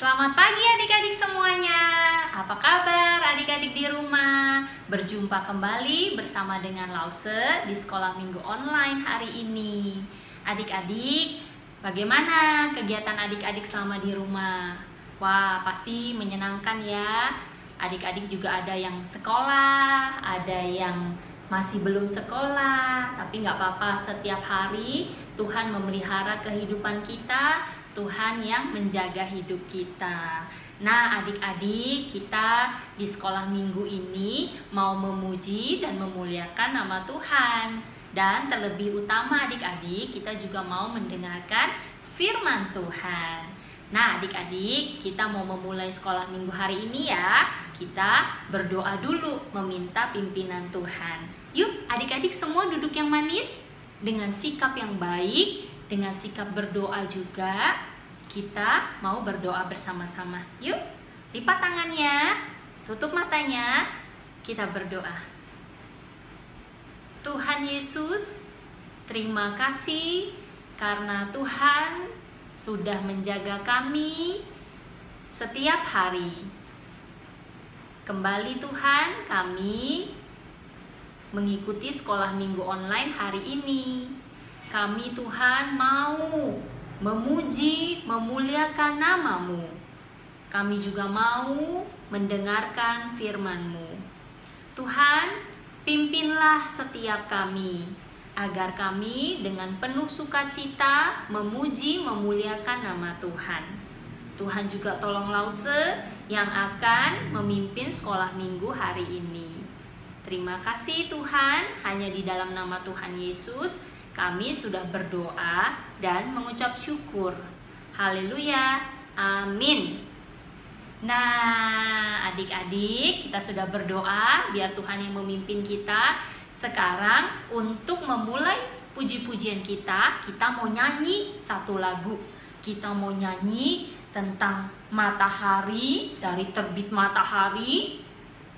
Selamat pagi adik-adik semuanya. Apa kabar adik-adik di rumah? Berjumpa kembali bersama dengan Lause di sekolah minggu online hari ini. Adik-adik, bagaimana kegiatan adik-adik selama di rumah? Wah, pasti menyenangkan ya. Adik-adik juga ada yang sekolah, ada yang masih belum sekolah, tapi nggak apa-apa, setiap hari Tuhan memelihara kehidupan kita, Tuhan yang menjaga hidup kita. Nah adik-adik, kita di sekolah minggu ini mau memuji dan memuliakan nama Tuhan. Dan terlebih utama adik-adik, kita juga mau mendengarkan firman Tuhan. Nah adik-adik, kita mau memulai sekolah minggu hari ini ya. Kita berdoa dulu meminta pimpinan Tuhan. Yuk adik-adik semua duduk yang manis, dengan sikap yang baik, dengan sikap berdoa juga. Kita mau berdoa bersama-sama. Yuk, lipat tangannya, tutup matanya, kita berdoa. Tuhan Yesus, terima kasih karena Tuhan sudah menjaga kami setiap hari. Kembali Tuhan, kami mengikuti sekolah minggu online hari ini. Kami Tuhan mau memuji, memuliakan nama-Mu. Kami juga mau mendengarkan firman-Mu. Tuhan, pimpinlah setiap kami, agar kami dengan penuh sukacita memuji, memuliakan nama Tuhan. Tuhan juga tolong Lause yang akan memimpin sekolah minggu hari ini. Terima kasih Tuhan, hanya di dalam nama Tuhan Yesus kami sudah berdoa dan mengucap syukur. Haleluya, amin. Nah adik-adik, kita sudah berdoa biar Tuhan yang memimpin kita. Sekarang untuk memulai puji-pujian kita mau nyanyi satu lagu. Kita mau nyanyi tentang matahari, dari terbit matahari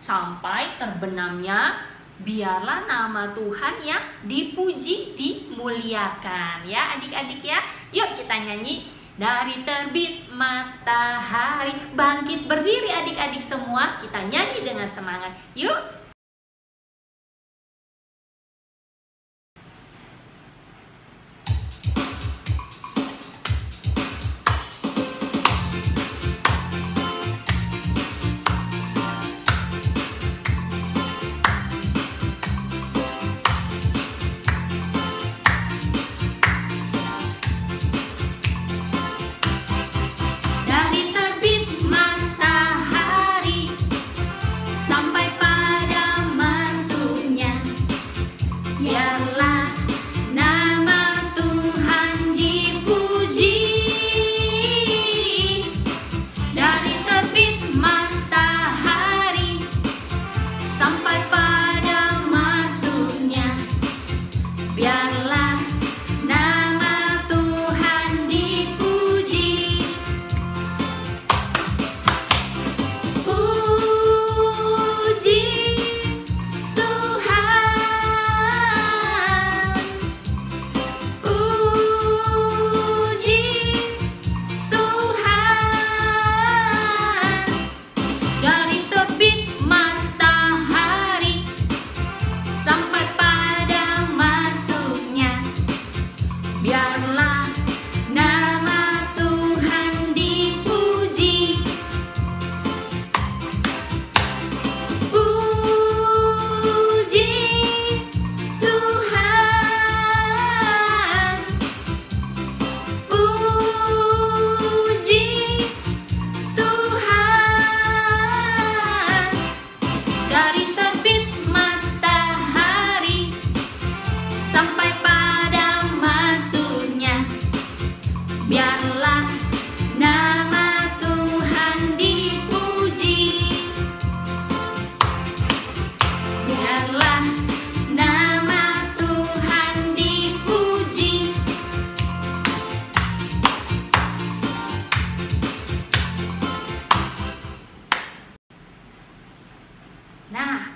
sampai terbenamnya. Biarlah nama Tuhan yang dipuji, dimuliakan ya adik-adik ya. Yuk kita nyanyi. Dari terbit matahari, bangkit berdiri adik-adik semua. Kita nyanyi dengan semangat. Yuk.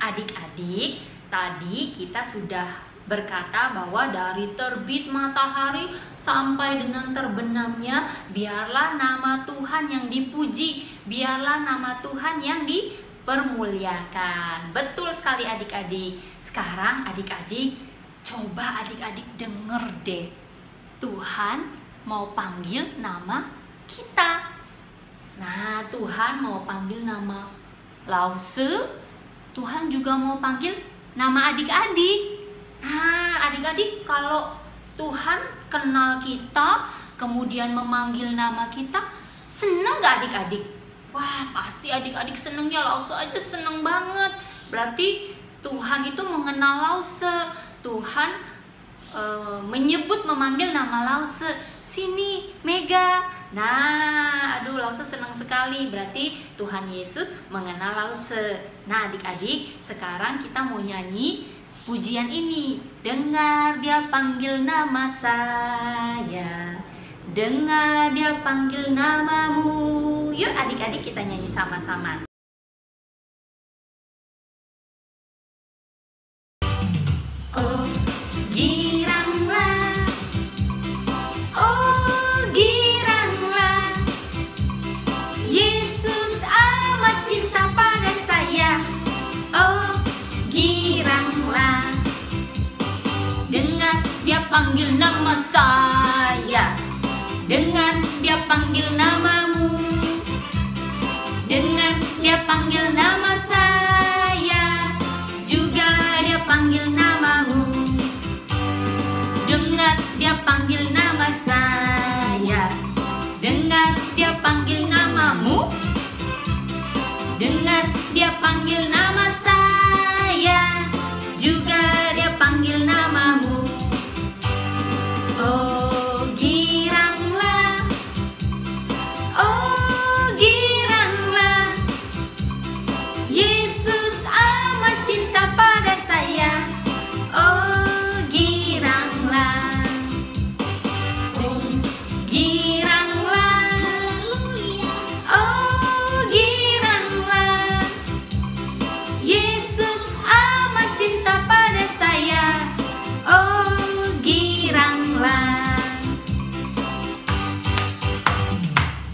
Adik-adik, tadi kita sudah berkata bahwa dari terbit matahari sampai dengan terbenamnya, biarlah nama Tuhan yang dipuji, biarlah nama Tuhan yang dipermuliakan. Betul sekali adik-adik. Sekarang adik-adik, coba adik-adik denger deh. Tuhan mau panggil nama kita. Nah, Tuhan mau panggil nama Lause. Tuhan juga mau panggil nama adik-adik. Nah, adik-adik, kalau Tuhan kenal kita, kemudian memanggil nama kita, seneng gak adik-adik? Wah, pasti adik-adik seneng ya. Lause aja seneng banget. Berarti Tuhan itu mengenal Lause. Tuhan memanggil nama Lause. Sini, Mega. Nah, aduh, Lause senang sekali. Berarti Tuhan Yesus mengenal Lause. Nah, adik-adik, sekarang kita mau nyanyi pujian ini. Dengar dia panggil nama saya, dengar dia panggil namamu. Yuk adik-adik kita nyanyi sama-sama. Oh, giranglah, oh giranglah, Yesus amat cinta pada saya. Oh, giranglah, dengar dia panggil nama saya, dengar dia panggil namamu, dengar dia panggil nama saya, juga dia panggil namamu. Dengar dia panggil nama saya, dengar dia panggil namamu, dengar dia panggil nama saya, juga dia panggil namamu. Oh giranglah, oh giranglah, Yesus amat cinta pada saya. Oh giranglah, oh giranglah, oh giranglah, Yesus amat cinta pada saya. Oh giranglah,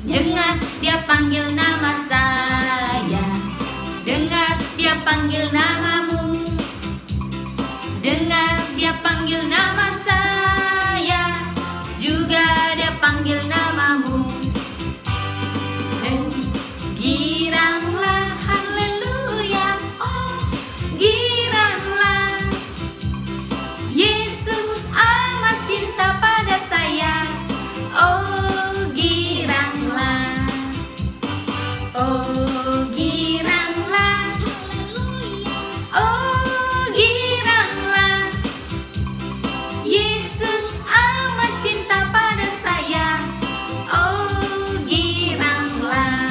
dengar dia panggil nama saya, dengar dia panggil namamu, dengar dia panggil nama saya, juga dia panggil namamu. Giranglah, haleluya, oh giranglah, Yesus amat cinta pada saya. Oh giranglah, oh giranglah, oh giranglah, Yesus amat cinta pada saya. Oh giranglah.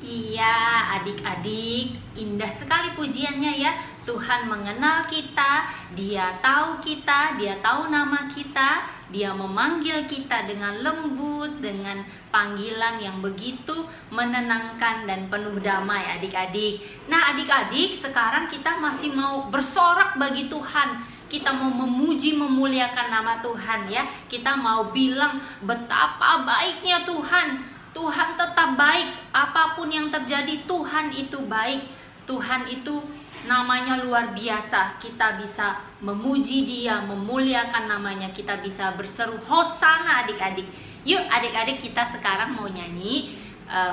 Iya adik-adik, indah sekali pujiannya ya. Tuhan mengenal kita, Dia tahu kita, Dia tahu nama kita, Dia memanggil kita dengan lembut, dengan panggilan yang begitu menenangkan dan penuh damai adik-adik. Nah adik-adik, sekarang kita masih mau bersorak bagi Tuhan. Kita mau memuji, memuliakan nama Tuhan ya. Kita mau bilang betapa baiknya Tuhan. Tuhan tetap baik, apapun yang terjadi Tuhan itu baik. Tuhan itu namanya luar biasa. Kita bisa memuji Dia, memuliakan namanya. Kita bisa berseru Hosana adik-adik. Yuk adik-adik, kita sekarang mau nyanyi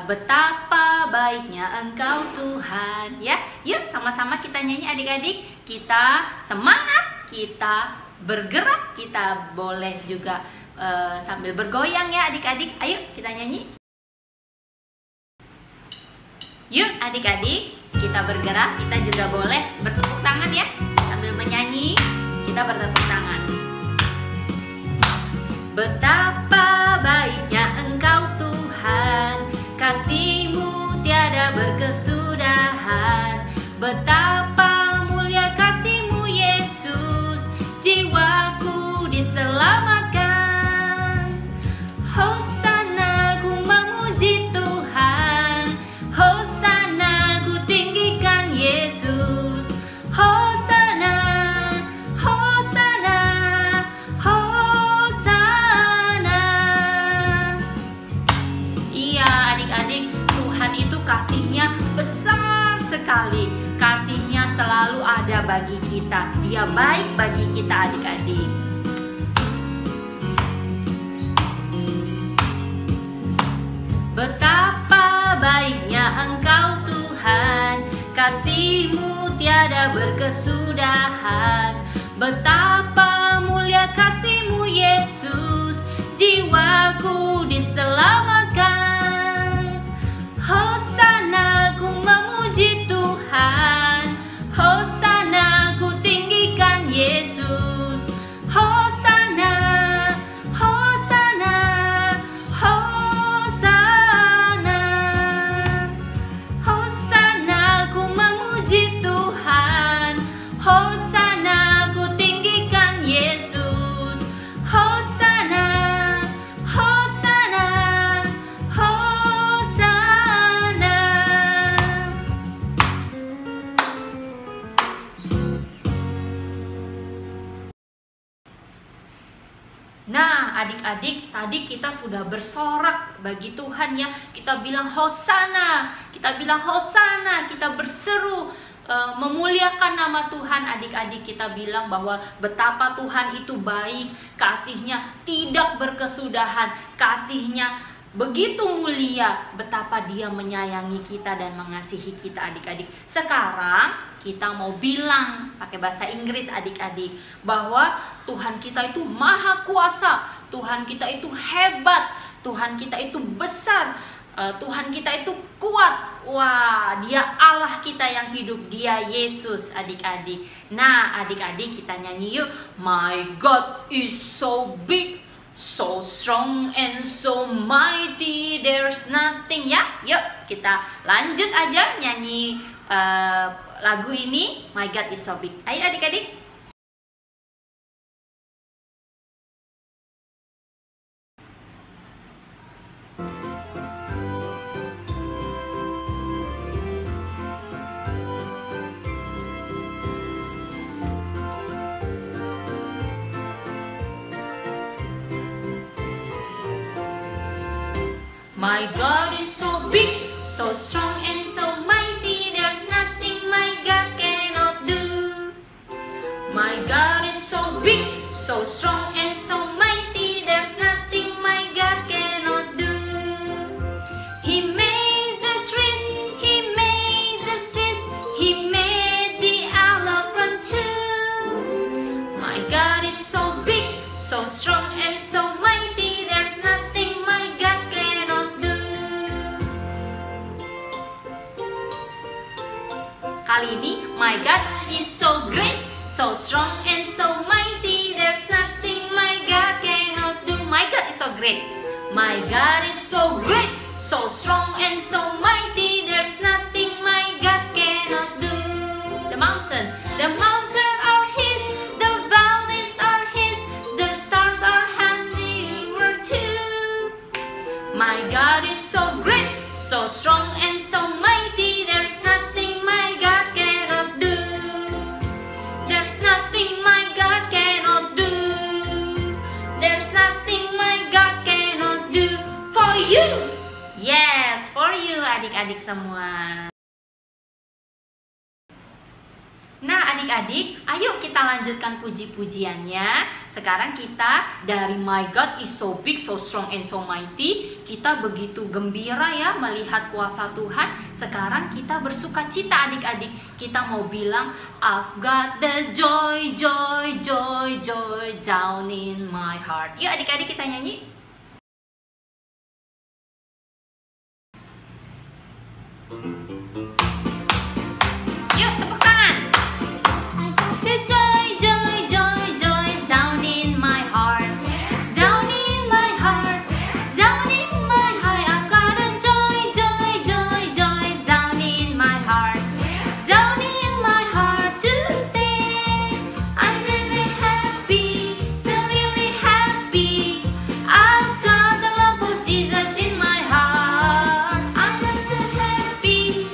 betapa baiknya Engkau Tuhan ya. Yuk sama-sama kita nyanyi adik-adik. Kita semangat, kita bergerak, kita boleh juga sambil bergoyang ya adik-adik. Ayo kita nyanyi. Yuk adik-adik, kita bergerak, kita juga boleh bertepuk tangan ya. Sambil menyanyi, kita bertepuk tangan. Betapa baiknya Engkau Tuhan, kasih-Mu tiada berkesudahan. Betapa mulia kasih-Mu Yesus, jiwaku diselamatkan. Hosana ku memuji Tuhan, Hosana ku tinggikan Yesus. kasih-Nya besar sekali. Kasih-Nya selalu ada bagi kita. Dia baik bagi kita adik-adik. Betapa baiknya Engkau Tuhan, kasih-Mu tiada berkesudahan. Betapa mulia kasih-Mu Yesus, jiwaku diselamatkan. Hosana ku memuji Tuhan, Hosana ku tinggikan Yesus. Hosana, Hosana, Hosana. Hosana ku memuji Tuhan, Hosana ku tinggikan Yesus. Hosana, Hosana, Hosana. Nah, adik-adik, tadi kita sudah bersorak bagi Tuhan ya. Kita bilang Hosana, kita bilang Hosana, kita berseru memuliakan nama Tuhan. Adik-adik, kita bilang bahwa betapa Tuhan itu baik, kasih-Nya tidak berkesudahan, kasih-Nya begitu mulia, betapa Dia menyayangi kita dan mengasihi kita adik-adik. Sekarang kita mau bilang pakai bahasa Inggris adik-adik bahwa Tuhan kita itu maha kuasa, Tuhan kita itu hebat, Tuhan kita itu besar, Tuhan kita itu kuat. Wah, Dia Allah kita yang hidup, Dia Yesus adik-adik. Nah adik-adik, kita nyanyi yuk. My God is so big, so strong and so mighty, there's nothing. Ya, yuk kita lanjut aja nyanyi lagu ini, My God is so big. Ayo adik-adik. My God is so big, so strong and so mighty, there's nothing my God cannot do. My God is so big, so strong and so mighty, there's nothing my God cannot do. He made the trees, He made the seas, He made the elephant too. My God is so big, so strong and so mighty, there's nothing my God cannot do. Kali ini, my God is so great, so strong and so mighty, there's nothing my God cannot do. My God is so great. My God is so great, so strong and so mighty, there's nothing my God cannot do. The mountains are His, the valleys are His, the stars are handiwork too. My God is so great, so strong and so mighty, there's nothing my God cannot do. There's nothing my God cannot do. There's nothing my God cannot do for you. Yes, for you adik-adik semua. Nah adik-adik, ayo kita lanjutkan puji-pujiannya. Sekarang kita dari My God is so big, so strong and so mighty, kita begitu gembira ya melihat kuasa Tuhan. Sekarang kita bersuka cita adik-adik. Kita mau bilang I've got the joy, joy, joy, joy down in my heart. Yuk adik-adik kita nyanyi. Yuk tepuk tangan. The joy, joy, joy, joy down in my heart, down in my heart, down in my heart. I've got a joy, joy, joy, joy down in my heart, down in my heart to stay. I'm really happy, so really happy. I've got the love of Jesus in my heart. I'm so happy,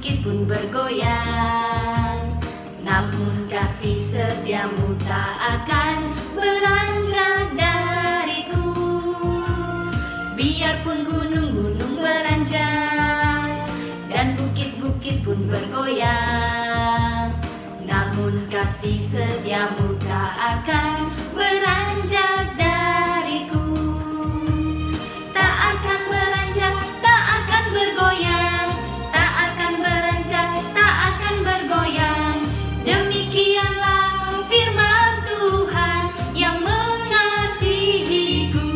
bukit pun bergoyang. Namun kasih setiamu tak akan beranjak dariku. Biarpun gunung-gunung beranjak dan bukit-bukit pun bergoyang, namun kasih setiamu tak akan beranjak dariku. Tak akan beranjak, tak akan bergoyang, tak akan beranjak, tak akan bergoyang. Demikianlah firman Tuhan yang mengasihiku.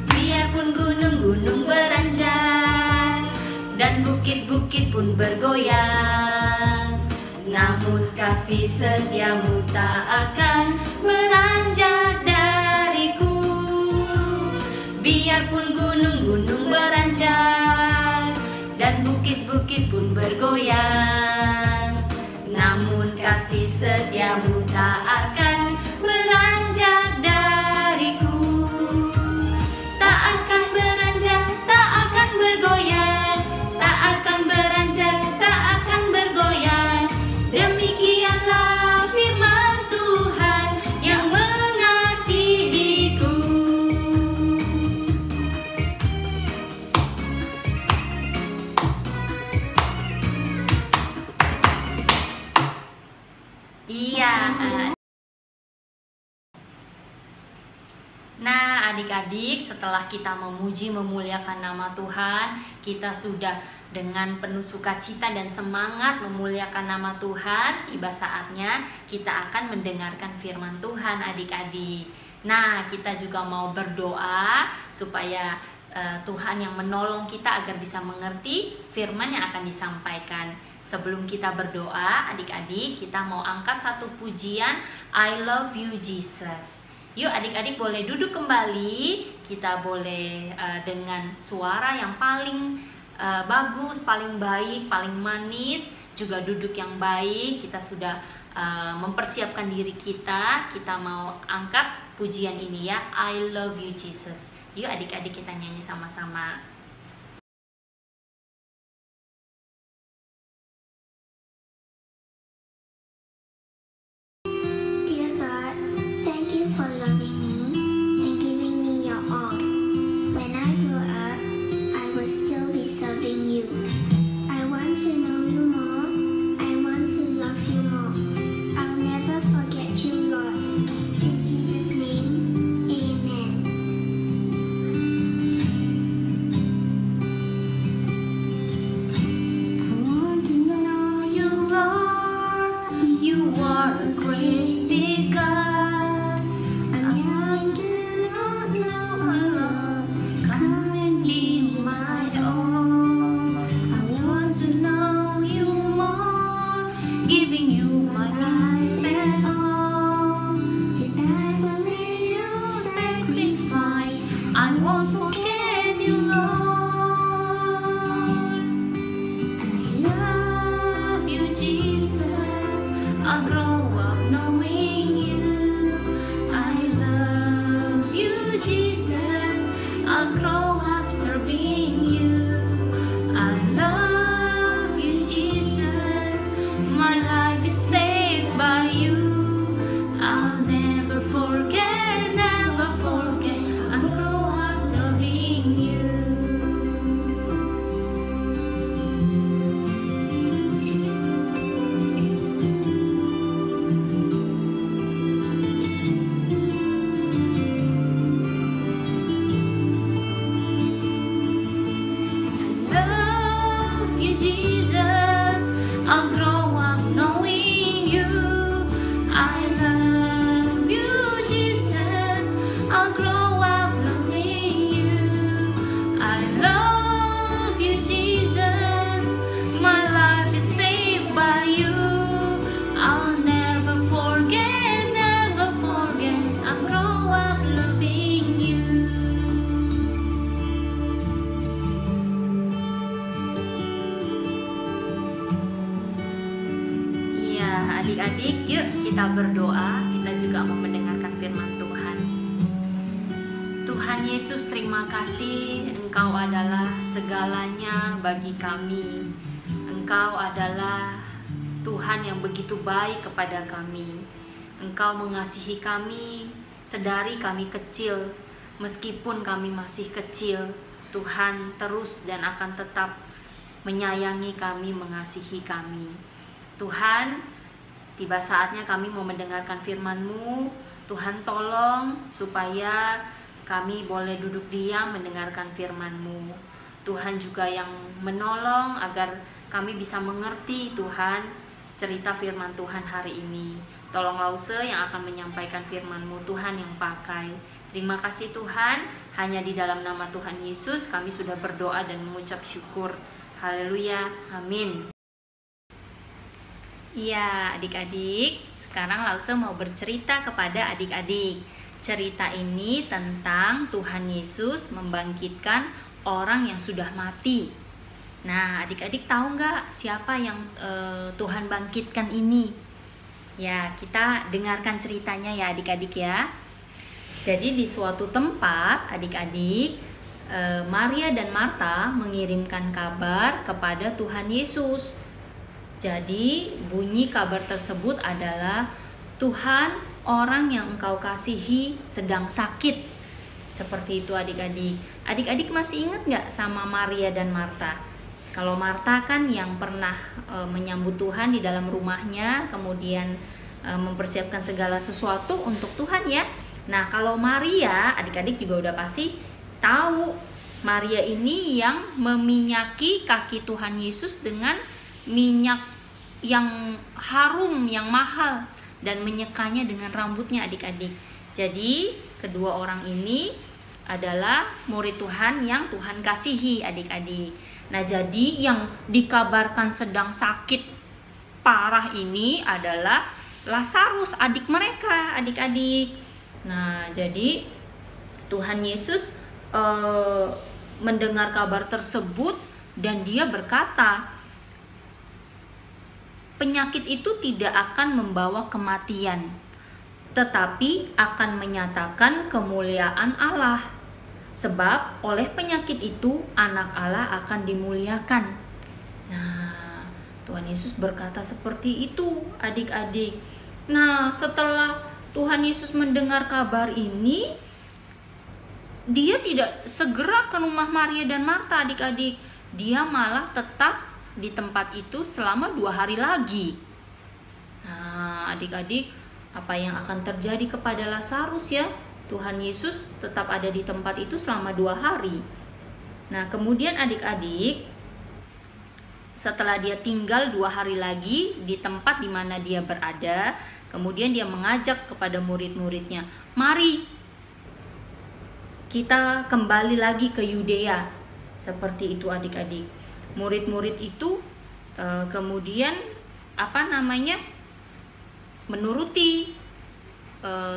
Biarpun gunung-gunung beranjak dan bukit-bukit pun bergoyang, namun kasih setiamu tak akan beranjak dariku. Biarpun gunung-gunung beranjak dan bukit-bukit pun bergoyang, namun kasih setiamu tak akan beranjak dariku. Tak akan beranjak, tak akan bergoyang, tak akan beranjak, tak akan bergoyang. Demikianlah firman Tuhan yang mengasihiku. Iya. Nah, adik-adik, setelah kita memuji memuliakan nama Tuhan, kita sudah dengan penuh sukacita dan semangat memuliakan nama Tuhan. Tiba saatnya kita akan mendengarkan firman Tuhan, adik-adik. Nah, kita juga mau berdoa supaya Tuhan yang menolong kita agar bisa mengerti firman yang akan disampaikan. Sebelum kita berdoa, adik-adik, kita mau angkat satu pujian, I Love You Jesus. Yuk adik-adik boleh duduk kembali. Kita boleh dengan suara yang paling bagus, paling baik, paling manis, juga duduk yang baik. Kita sudah mempersiapkan diri kita. Kita mau angkat pujian ini ya, I Love You Jesus. Yuk adik-adik kita nyanyi sama-sama. Adik-adik, yuk kita berdoa. Kita juga mau mendengarkan firman Tuhan. Tuhan Yesus, terima kasih Engkau adalah segalanya bagi kami. Engkau adalah Tuhan yang begitu baik kepada kami. Engkau mengasihi kami sedari kami kecil. Meskipun kami masih kecil, Tuhan terus dan akan tetap menyayangi kami, mengasihi kami. Tuhan, tiba saatnya kami mau mendengarkan firman-Mu. Tuhan tolong supaya kami boleh duduk diam mendengarkan firman-Mu. Tuhan juga yang menolong agar kami bisa mengerti Tuhan cerita firman Tuhan hari ini. Tolong Lause yang akan menyampaikan firman-Mu, Tuhan yang pakai. Terima kasih Tuhan, hanya di dalam nama Tuhan Yesus kami sudah berdoa dan mengucap syukur. Haleluya, amin. Iya adik-adik, sekarang Lause mau bercerita kepada adik-adik. Cerita ini tentang Tuhan Yesus membangkitkan orang yang sudah mati. Nah, adik-adik tahu nggak siapa yang Tuhan bangkitkan ini? Ya, kita dengarkan ceritanya ya adik-adik ya. Jadi di suatu tempat adik-adik, Maria dan Marta mengirimkan kabar kepada Tuhan Yesus. Jadi bunyi kabar tersebut adalah, Tuhan, orang yang Engkau kasihi sedang sakit. Seperti itu adik-adik. Adik-adik masih ingat nggak sama Maria dan Marta? Kalau Marta kan yang pernah menyambut Tuhan di dalam rumahnya, kemudian mempersiapkan segala sesuatu untuk Tuhan ya. Nah kalau Maria, adik-adik juga udah pasti tahu. Maria ini yang meminyaki kaki Tuhan Yesus dengan minyak yang harum, yang mahal, dan menyekanya dengan rambutnya adik-adik. Jadi kedua orang ini adalah murid Tuhan yang Tuhan kasihi adik-adik. Nah jadi yang dikabarkan sedang sakit parah ini adalah Lazarus, adik mereka adik-adik. Nah jadi Tuhan Yesus mendengar kabar tersebut dan dia berkata, penyakit itu tidak akan membawa kematian, tetapi akan menyatakan kemuliaan Allah. Sebab oleh penyakit itu anak Allah akan dimuliakan. Nah, Tuhan Yesus berkata seperti itu adik-adik. Nah, setelah Tuhan Yesus mendengar kabar ini, dia tidak segera ke rumah Maria dan Marta adik-adik. Dia malah tetap di tempat itu selama 2 hari lagi. Nah adik-adik, apa yang akan terjadi kepada Lazarus ya? Tuhan Yesus tetap ada di tempat itu selama 2 hari. Nah kemudian adik-adik, setelah dia tinggal 2 hari lagi di tempat di mana dia berada, kemudian dia mengajak kepada murid-muridnya, mari kita kembali lagi ke Yudea. Seperti itu adik-adik. Murid-murid itu kemudian menuruti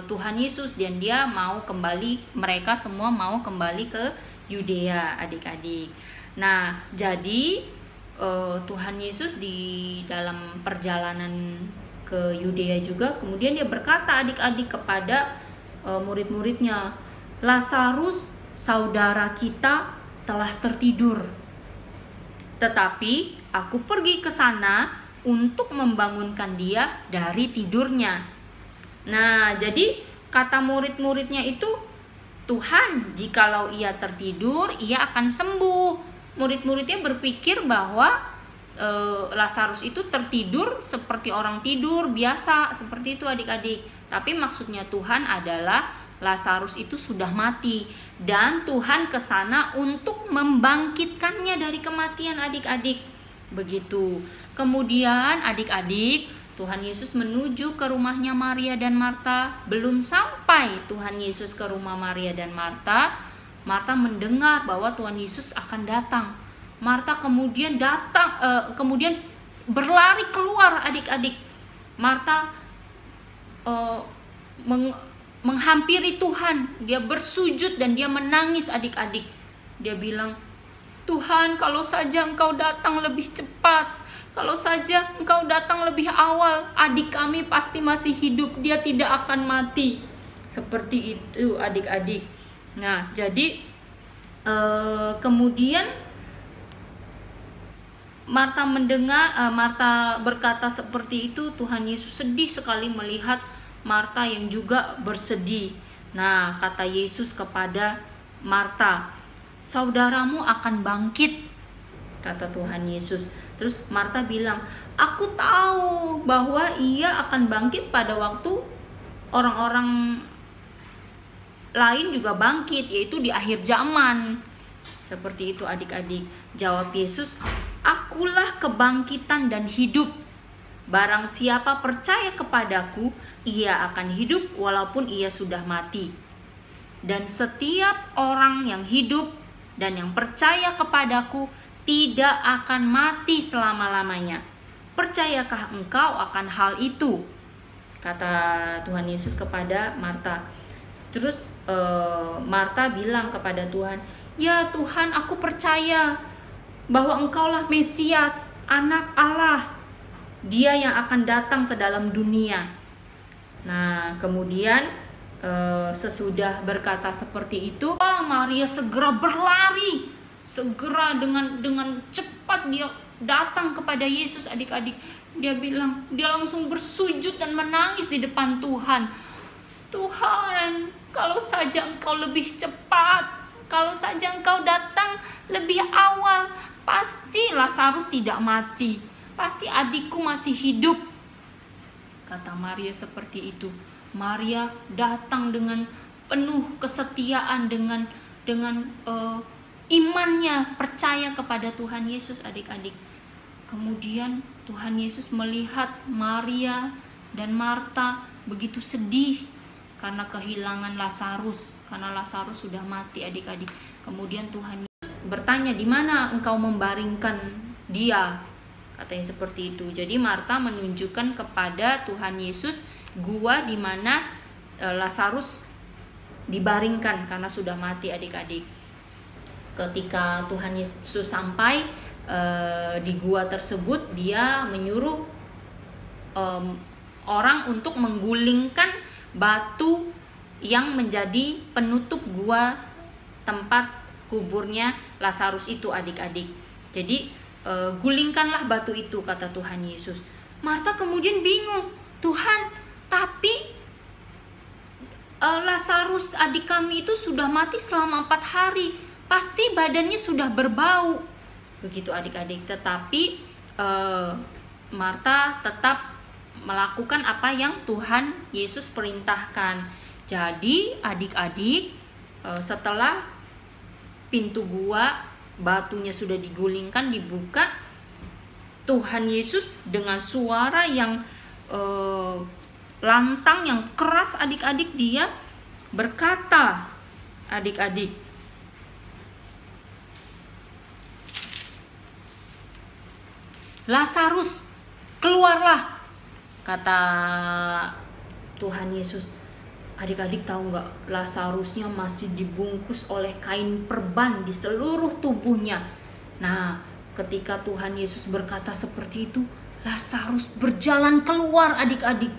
Tuhan Yesus dan dia mau kembali, mereka semua mau kembali ke Yudea adik-adik. Nah jadi Tuhan Yesus di dalam perjalanan ke Yudea juga kemudian dia berkata adik-adik kepada murid-muridnya, Lazarus saudara kita telah tertidur, tetapi aku pergi ke sana untuk membangunkan dia dari tidurnya. Nah, jadi kata murid-muridnya itu, Tuhan, jikalau ia tertidur, ia akan sembuh. Murid-muridnya berpikir bahwa Lazarus itu tertidur seperti orang tidur biasa, seperti itu adik-adik. Tapi maksudnya Tuhan adalah Lazarus itu sudah mati dan Tuhan ke sana untuk membangkitkannya dari kematian adik-adik. Begitu. Kemudian adik-adik, Tuhan Yesus menuju ke rumahnya Maria dan Marta. Belum sampai Tuhan Yesus ke rumah Maria dan Marta, Marta mendengar bahwa Tuhan Yesus akan datang. Marta kemudian kemudian berlari keluar adik-adik. Marta menghampiri Tuhan, dia bersujud dan dia menangis adik-adik. Dia bilang, Tuhan, kalau saja Engkau datang lebih cepat, kalau saja Engkau datang lebih awal, adik kami pasti masih hidup, dia tidak akan mati. Seperti itu adik-adik. Nah, jadi kemudian Marta berkata seperti itu. Tuhan Yesus sedih sekali melihat Marta yang juga bersedih. Nah, kata Yesus kepada Marta, "Saudaramu akan bangkit," kata Tuhan Yesus. Terus Marta bilang, "Aku tahu bahwa ia akan bangkit pada waktu orang-orang lain juga bangkit, yaitu di akhir zaman." Seperti itu adik-adik. Jawab Yesus, "Akulah kebangkitan dan hidup. Barang siapa percaya kepadaku, ia akan hidup walaupun ia sudah mati. Dan setiap orang yang hidup dan yang percaya kepadaku tidak akan mati selama-lamanya. Percayakah engkau akan hal itu?" Kata Tuhan Yesus kepada Marta. Terus Marta bilang kepada Tuhan, "Ya Tuhan, aku percaya bahwa engkaulah Mesias, anak Allah, dia yang akan datang ke dalam dunia." Nah, kemudian sesudah berkata seperti itu, Maria segera berlari, segera dengan cepat dia datang kepada Yesus adik-adik. Dia langsung bersujud dan menangis di depan Tuhan. "Tuhan, kalau saja engkau lebih cepat, kalau saja engkau datang lebih awal, pasti Lazarus tidak mati, pasti adikku masih hidup." Kata Maria seperti itu. Maria datang dengan penuh kesetiaan, dengan imannya, percaya kepada Tuhan Yesus adik-adik. Kemudian Tuhan Yesus melihat Maria dan Marta begitu sedih karena kehilangan Lazarus, karena Lazarus sudah mati adik-adik. Kemudian Tuhan Yesus bertanya, "Di mana engkau membaringkan dia?" Katanya seperti itu. Jadi Marta menunjukkan kepada Tuhan Yesus gua di mana Lazarus dibaringkan karena sudah mati adik-adik. Ketika Tuhan Yesus sampai di gua tersebut, dia menyuruh orang untuk menggulingkan batu yang menjadi penutup gua tempat kuburnya Lazarus itu adik-adik. Jadi gulingkanlah batu itu, kata Tuhan Yesus. Marta kemudian bingung, "Tuhan, tapi Lazarus adik kami itu sudah mati selama 4 hari. Pasti badannya sudah berbau." Begitu adik-adik. Tetapi Marta tetap melakukan apa yang Tuhan Yesus perintahkan. Jadi adik-adik, setelah pintu gua batunya sudah digulingkan, dibuka, Tuhan Yesus dengan suara yang lantang, yang keras adik-adik, dia berkata, adik-adik, "Lazarus, keluarlah," kata Tuhan Yesus. Adik-adik tahu nggak, Lazarusnya masih dibungkus oleh kain perban di seluruh tubuhnya. Nah, ketika Tuhan Yesus berkata seperti itu, Lazarus berjalan keluar adik-adik.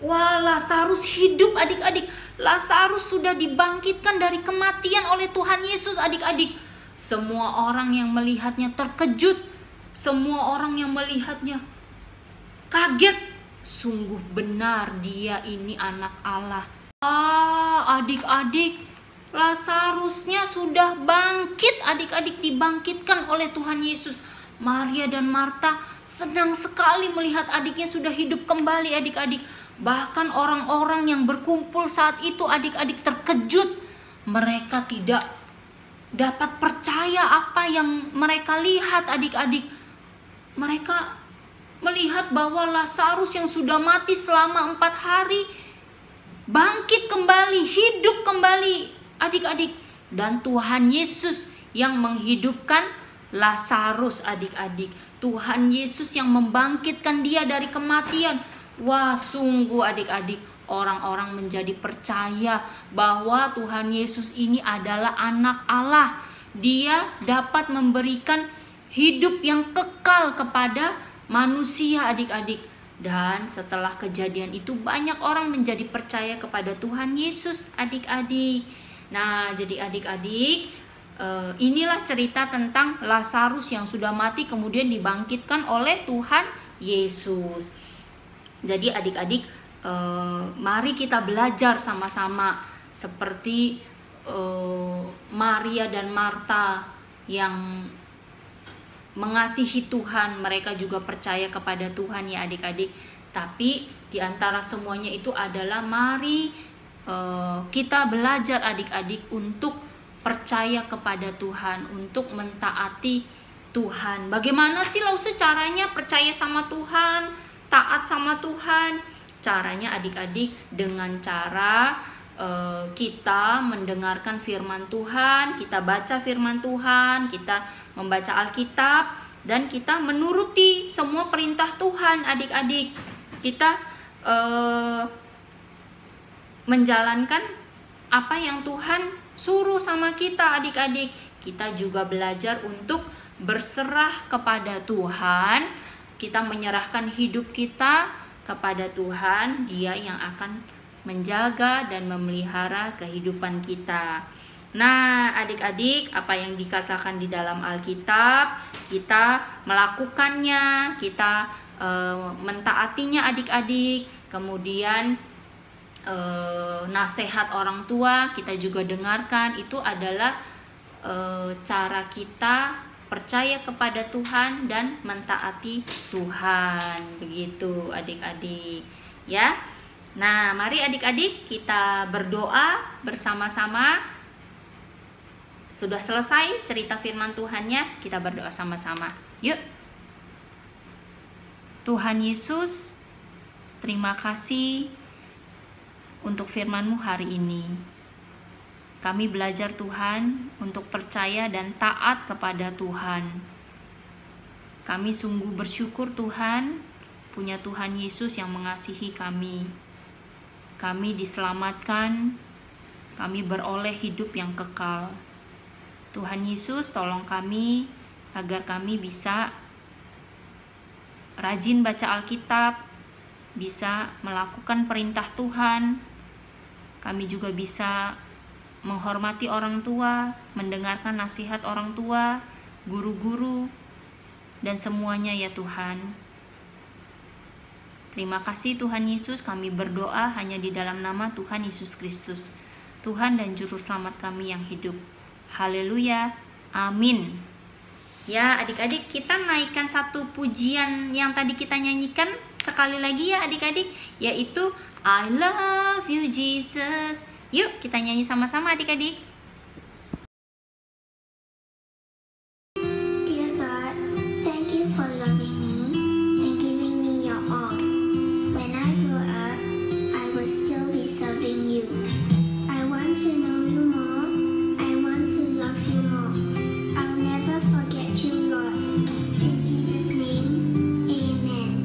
Wah, Lazarus hidup adik-adik. Lazarus sudah dibangkitkan dari kematian oleh Tuhan Yesus adik-adik. Semua orang yang melihatnya terkejut. Semua orang yang melihatnya kaget. Sungguh benar dia ini anak Allah. Adik-adik, Lazarusnya sudah bangkit adik-adik, dibangkitkan oleh Tuhan Yesus. Maria dan Marta senang sekali melihat adiknya sudah hidup kembali adik-adik. Bahkan orang-orang yang berkumpul saat itu adik-adik terkejut. Mereka tidak dapat percaya apa yang mereka lihat adik-adik. Mereka melihat bahwa Lazarus yang sudah mati selama 4 hari bangkit kembali, hidup kembali adik-adik. Dan Tuhan Yesus yang menghidupkan Lazarus adik-adik. Tuhan Yesus yang membangkitkan dia dari kematian. Wah, sungguh adik-adik, orang-orang menjadi percaya bahwa Tuhan Yesus ini adalah anak Allah. Dia dapat memberikan hidup yang kekal kepada manusia adik-adik. Dan setelah kejadian itu banyak orang menjadi percaya kepada Tuhan Yesus adik-adik. Nah, jadi adik-adik, inilah cerita tentang Lazarus yang sudah mati kemudian dibangkitkan oleh Tuhan Yesus. Jadi adik-adik, mari kita belajar sama-sama seperti Maria dan Marta yang mengasihi Tuhan. Mereka juga percaya kepada Tuhan ya adik-adik. Tapi di antara semuanya itu adalah mari kita belajar adik-adik untuk percaya kepada Tuhan, untuk mentaati Tuhan. Bagaimana sih Lause caranya percaya sama Tuhan, taat sama Tuhan? Caranya adik-adik dengan cara kita mendengarkan firman Tuhan, kita baca firman Tuhan, kita membaca Alkitab, dan kita menuruti semua perintah Tuhan adik-adik. Kita menjalankan apa yang Tuhan suruh sama kita adik-adik. Kita juga belajar untuk berserah kepada Tuhan. Kita menyerahkan hidup kita kepada Tuhan. Dia yang akan menjaga dan memelihara kehidupan kita. Nah adik-adik, apa yang dikatakan di dalam Alkitab, kita melakukannya, kita mentaatinya adik-adik. Kemudian nasihat orang tua kita juga dengarkan. Itu adalah cara kita percaya kepada Tuhan dan mentaati Tuhan. Begitu adik-adik ya. Nah mari adik-adik kita berdoa bersama-sama. Sudah selesai cerita firman Tuhannya, kita berdoa sama-sama. Yuk. Tuhan Yesus, terima kasih untuk firman-Mu hari ini. Kami belajar Tuhan untuk percaya dan taat kepada Tuhan. Kami sungguh bersyukur Tuhan, punya Tuhan Yesus yang mengasihi kami. Kami diselamatkan, kami beroleh hidup yang kekal. Tuhan Yesus tolong kami agar kami bisa rajin baca Alkitab, bisa melakukan perintah Tuhan. Kami juga bisa menghormati orang tua, mendengarkan nasihat orang tua, guru-guru, dan semuanya ya Tuhan. Terima kasih Tuhan Yesus, kami berdoa hanya di dalam nama Tuhan Yesus Kristus, Tuhan dan Juru Selamat kami yang hidup. Haleluya, amin. Ya adik-adik, kita naikkan satu pujian yang tadi kita nyanyikan sekali lagi ya adik-adik, yaitu I love you Jesus. Yuk kita nyanyi sama-sama adik-adik. Dear God, thank you for loving me and giving me your all. When I grow up, I will still be serving you. I want to know you more. I want to love you more. I'll never forget you, Lord. In Jesus' name, amen.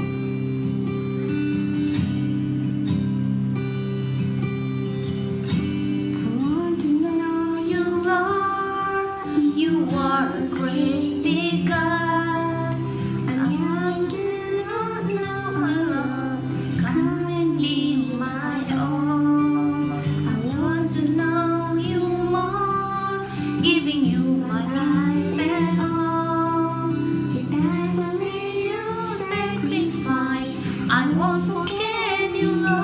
I want to know you, Lord. You are a great big God. I want to know, Lord. Come and be my all. I want to know you more, giving you my life and all. You died for me, you Sacrifice, I won't forget you, Lord.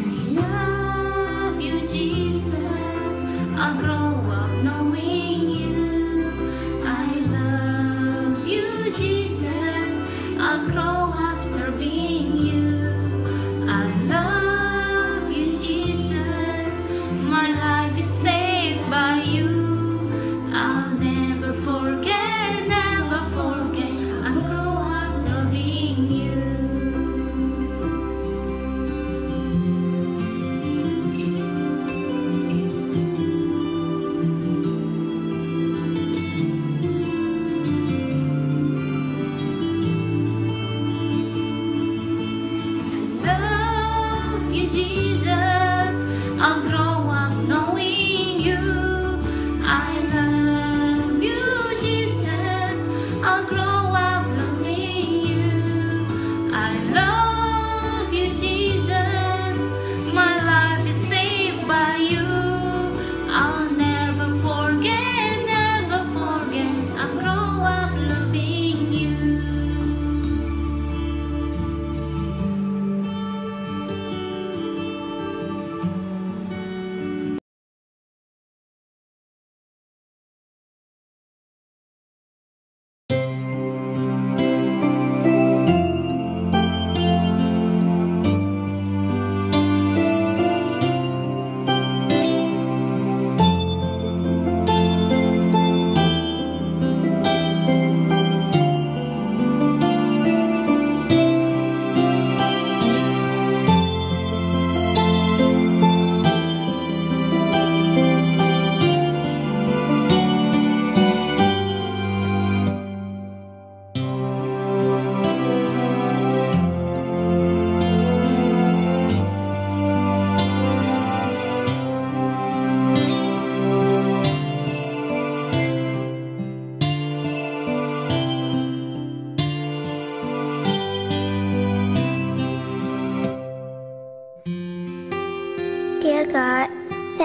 I love you, Jesus. I'll grow up knowing you. I love you, Jesus. I'll grow up serving you. I love you, Jesus. My life is saved by you. I'll never forget, never forget. I'll grow up loving you.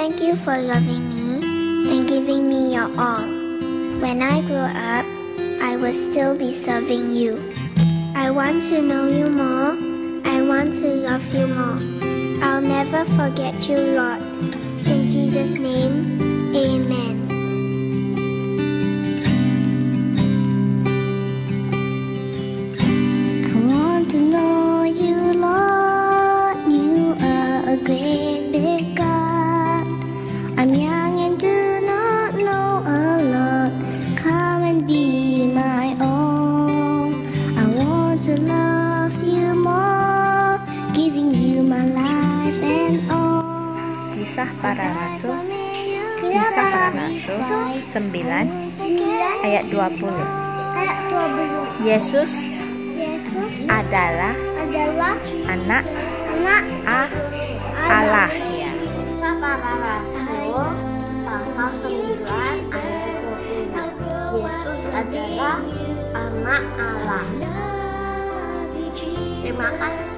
Thank you for loving me and giving me your all. When I grow up, I will still be serving you. I want to know you more. I want to love you more. I'll never forget you, Lord. In Jesus' name, amen. I want to know you, Lord. You are a great big God. I'm young and do not know a lot. Come and be my own. I want to love you more, giving you my life and all. Kisah Para Rasul 9 ayat 20. Yesus adalah anak Allah. Ya. Kisah Para Rasul pasal 9 ayat 20. Yesus adalah anak Allah. Terima kasih.